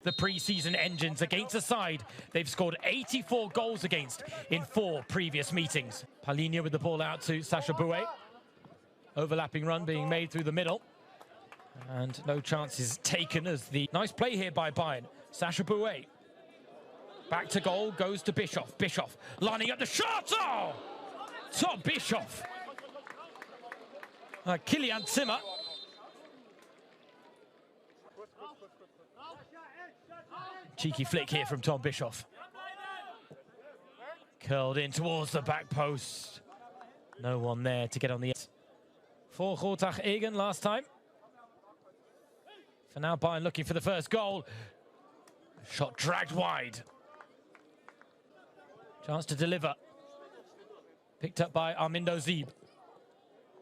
The pre-season engines against a side they've scored 84 goals against in 4 previous meetings. Palhinha with the ball out to Sacha Boey. Overlapping run being made through the middle. And no chances taken as the nice play here by Bayern. Sacha Boey. Back to goal, goes to Bischoff. Bischoff lining up the shot. Oh! Top Bischoff. Kylian Zimmer. Cheeky flick here from Tom Bischoff. Curled in towards the back post. No one there to get on the end. For Rotach Egen last time. For now, Bayern looking for the first goal. Shot dragged wide. Chance to deliver. Picked up by Armindo Zeeb.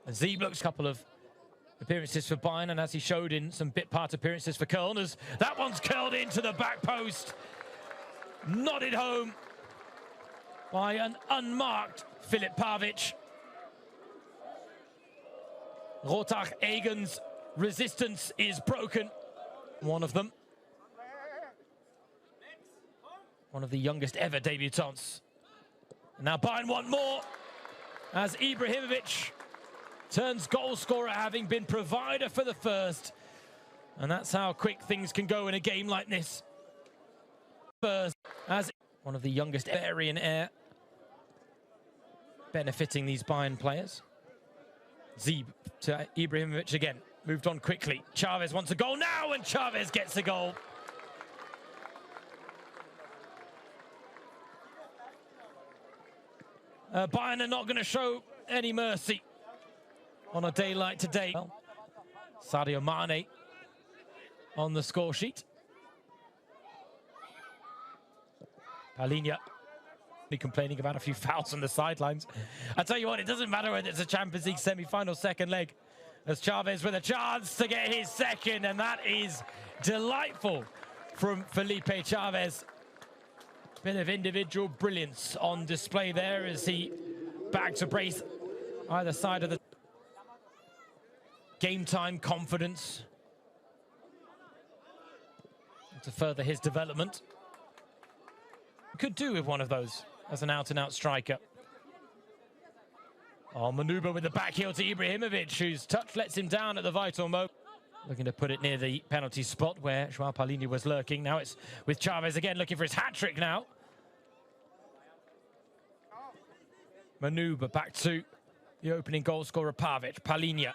And Zeeb looks a couple of appearances for Bayern, and as he showed in some bit part appearances for Köln, as that one's curled into the back post. Nodded home by an unmarked Filip Pavic. Rotach Egen's resistance is broken. One of them. One of the youngest ever debutants. And now Bayern want more as Ibrahimovic turns goal scorer, having been provider for the first. And that's how quick things can go in a game like this. First, as one of the youngest ever in air, benefiting these Bayern players. Zeeb to Ibrahimovic again. Moved on quickly. Chavez wants a goal now, and Chavez gets a goal. Bayern are not going to show any mercy on a day like today. Well, Sadio Mane on the score sheet. Palhinha complaining about a few fouls on the sidelines. I tell you what, it doesn't matter whether it's a Champions League semi-final second leg, as Chavez with a chance to get his second, and that is delightful from Felipe Chavez. Bit of individual brilliance on display there as he bags a brace either side of the game time confidence to further his development. Could do with one of those as an out-and-out striker. Oh, Manuba with the back heel to Ibrahimovic, whose touch lets him down at the vital moment. Looking to put it near the penalty spot where João Palhinha was lurking. Now it's with Chavez again, looking for his hat-trick now. Manuba back to the opening goal scorer, Pavic. Palhinha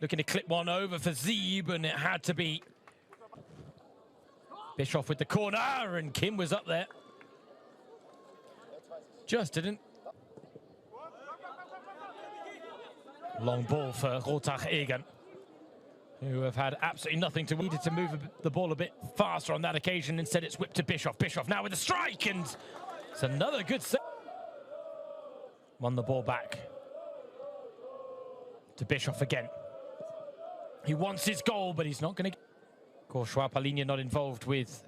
looking to clip one over for Zeeb, and it had to be Bischoff with the corner, and Kim was up there. Just didn't. Long ball for Rotach Egen, who have had absolutely nothing to needed to move the ball a bit faster on that occasion. Instead, it's whipped to Bischoff. Bischoff now with a strike, and it's another good set. Won the ball back to Bischoff again. He wants his goal, but he's not going to. Of course, João Palhinha not involved with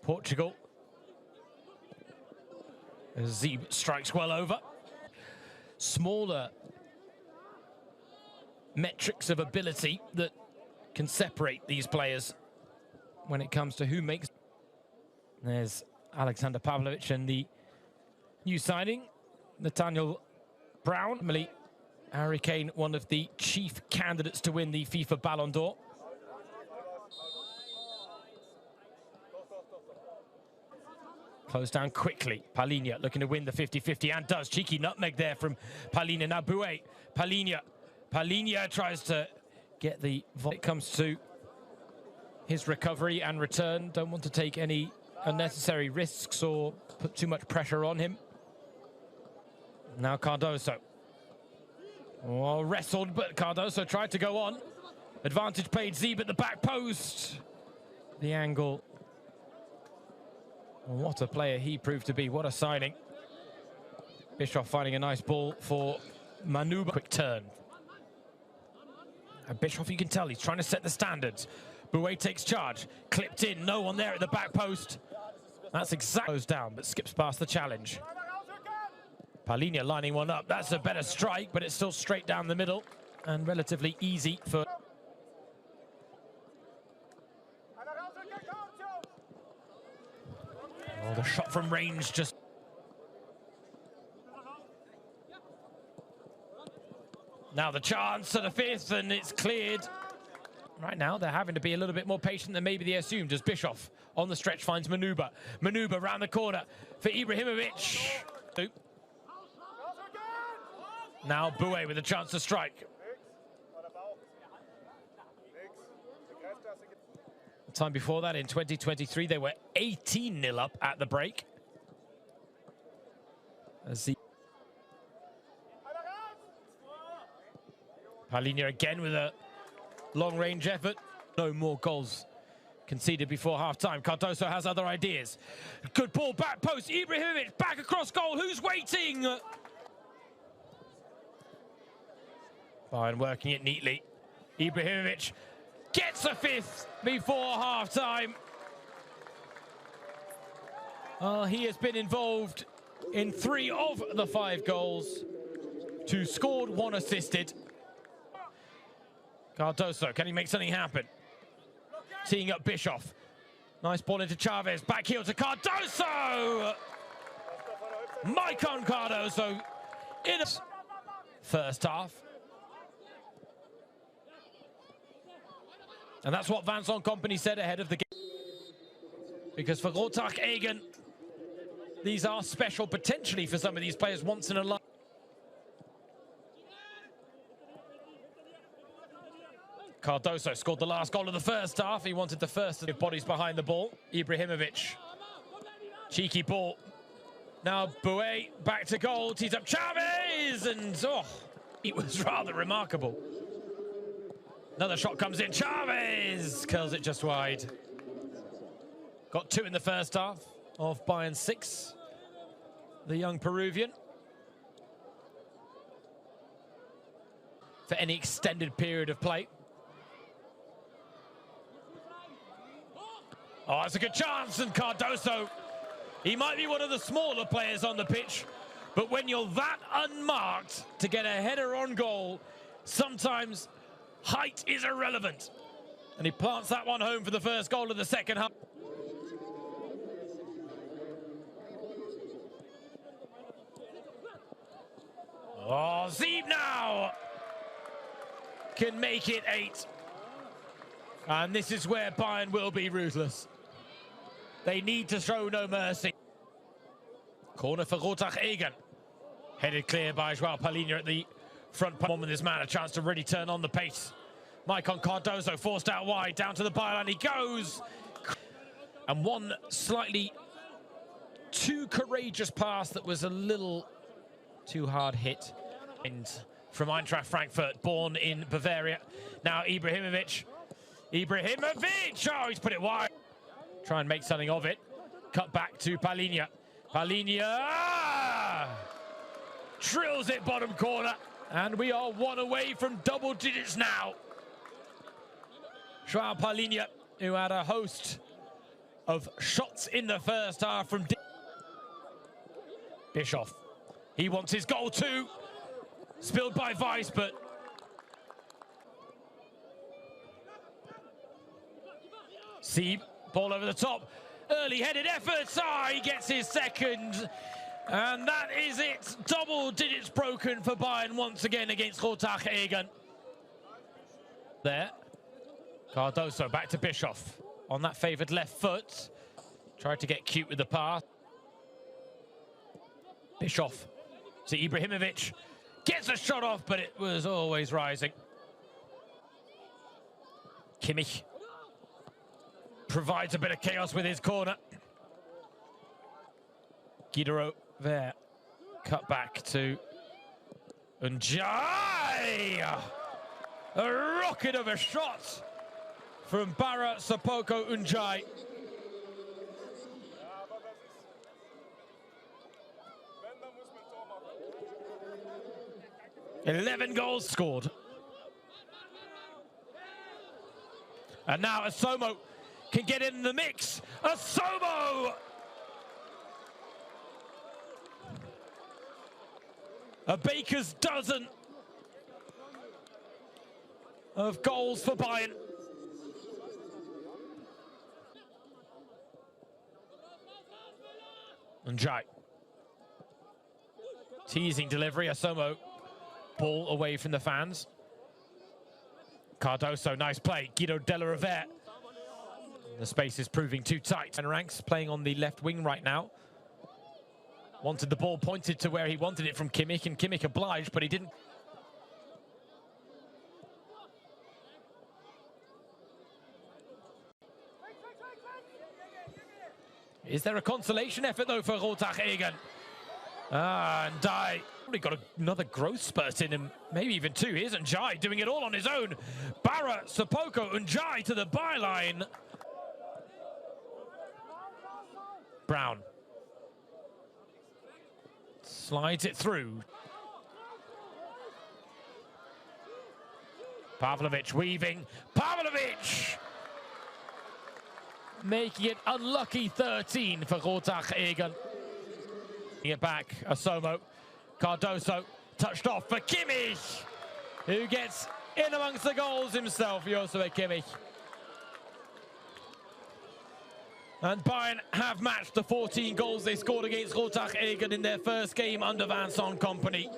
Portugal. Zeeb strikes well over. Smaller metrics of ability that can separate these players when it comes to who makes. There's Alexander Pavlovic and the new signing, Nathaniel Brown. Harry Kane, one of the chief candidates to win the FIFA Ballon d'Or. Closed down quickly. Palhinha looking to win the 50-50 and does. Cheeky nutmeg there from Palhinha. Now Boey. Palhinha tries to get the... It comes to his recovery and return. Don't want to take any unnecessary risks or put too much pressure on him. Now Cardoso. Oh, wrestled, but Cardoso tried to go on. Advantage played. Zeeb at the back post. The angle. What a player he proved to be. What a signing. Bischoff finding a nice ball for Manuba. Quick turn. And Bischoff, you can tell, he's trying to set the standards. Boey takes charge. Clipped in. No one there at the back post. That's exactly goes down, but skips past the challenge. Palhinha lining one up. That's a better strike, but it's still straight down the middle and relatively easy for with a shot from range just... Now the chance to the fifth, and it's cleared. Right now, they're having to be a little bit more patient than maybe they assumed, as Bischoff on the stretch finds Manuba. Manuba round the corner for Ibrahimovic. Now Boué with a chance to strike. The time before that, in 2023, they were 18-0 up at the break. Palinha again with a long-range effort. No more goals conceded before half-time. Cardoso has other ideas. Good ball, back post. Ibrahimovic back across goal. Who's waiting? Bayern working it neatly. Ibrahimovic gets a fifth before half-time. He has been involved in 3 of the 5 goals. 2 scored, 1 assisted. Cardoso, can he make something happen? Teeing up Bischoff. Nice ball into Chavez. Back heel to Cardoso! Maicon Cardoso in a first half. And that's what Vincent Kompany said ahead of the game. Because for Rotach Egen, these are special potentially for some of these players once in a life. Cardoso scored the last goal of the first half. He wanted the first of bodies behind the ball. Ibrahimovic. Cheeky ball. Now Boué back to goal. Tees up Chavez. And it was rather remarkable. Another shot comes in. Chavez curls it just wide. Got 2 in the first half of Bayern 6. The young Peruvian. For any extended period of play. Oh, it's a good chance, and Cardoso, he might be one of the smaller players on the pitch, but when you're that unmarked to get a header on goal, sometimes height is irrelevant. And he plants that one home for the first goal of the second half. Oh, Zeeb now can make it 8. And this is where Bayern will be ruthless. They need to show no mercy. Corner for Rotach Egen. Headed clear by João Palinha at the front. One with this man, a chance to really turn on the pace. Maicon Cardoso forced out wide, down to the byline. He goes. And one slightly too courageous pass that was a little too hard hit. And from Eintracht Frankfurt, born in Bavaria. Now Ibrahimovic. Oh, he's put it wide. Try and make something of it. Cut back to Palinha. Palinha drills it bottom corner. And we are 1 away from double digits now. João Palinha, who had a host of shots in the first half from Bischoff. He wants his goal too. Spilled by Weiss, but Sieb, ball over the top. Early headed efforts. He gets his second. And that is it. Double digits broken for Bayern once again against Rotach Egen. There. Cardoso back to Bischoff. On that favoured left foot. Tried to get cute with the pass. Bischoff to Ibrahimovic. Gets a shot off, but it was always rising. Kimmich provides a bit of chaos with his corner. Guidero there. Cut back to Unjai. A rocket of a shot from Bara Sapoko Unjai. $11 goals scored. And now Asomo can get in the mix. Asomo! A baker's dozen of goals for Bayern. Njai. Teasing delivery, Asomo. Ball away from the fans. Cardoso, nice play. Guido Della Rovere. The space is proving too tight. And Ranks playing on the left wing right now. Wanted the ball pointed to where he wanted it from Kimmich, and Kimmich obliged, but he didn't. Is there a consolation effort, though, for Rotach Egan? And Dai probably got another growth spurt in him, maybe even two. Here's Njai doing it all on his own. Barra, Sapoko, Njai to the byline. Brown slides it through. Pavlovic weaving. Pavlovic! Making it unlucky 13 for Rotach Egan. It back, Asomo. Cardoso touched off for Kimmich, who gets in amongst the goals himself, Josua Kimmich. And Bayern have matched the 14 goals they scored against Rotach Egan in their first game under Vincent Kompany.